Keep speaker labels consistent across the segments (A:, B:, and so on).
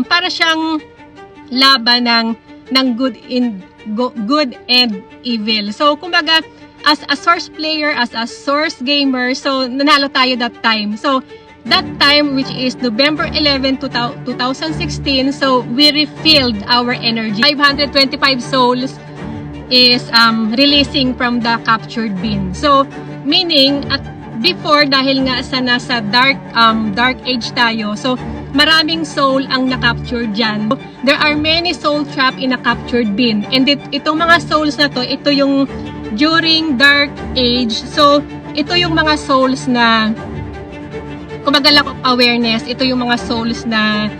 A: para siyang laban ng good and evil. So kumbaga, as a source player, as a source gamer, so nanalo tayo that time. So that time, which is November 11, 2016, so we refilled our energy. 525 souls is releasing from the captured bin. So meaning, at before, dahil nga sa nasa dark age tayo, so maraming soul ang na-capture dyan. There are many soul trapped in a captured bin. And itong mga souls na to, ito yung during dark age. So, ito yung mga souls na, kumbaga lack of awareness, ito yung mga souls na,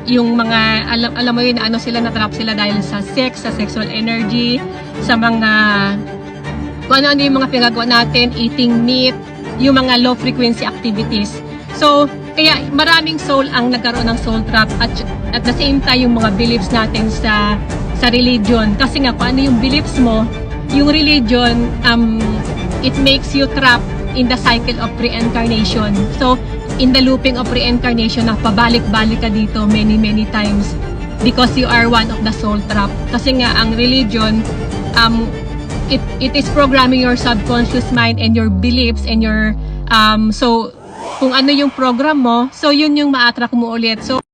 A: yung mga, alam mo yun, ano sila, na-trap sila dahil sa sex, sa sexual energy, sa mga, kung ano yung mga pinagawa natin, eating meat, yung mga low frequency activities. So, kaya maraming soul ang nagkaroon ng soul trap at the same time yung mga beliefs natin sa religion. Kasi nga kung ano yung beliefs mo, yung religion, it makes you trap in the cycle of reincarnation. So, in the looping of reincarnation, na pabalik-balik ka dito many times because you are one of the soul trap. Kasi nga ang religion, it is programming your subconscious mind and your beliefs and your so kung ano yung program mo, so yun yung ma-attract mo ulit. So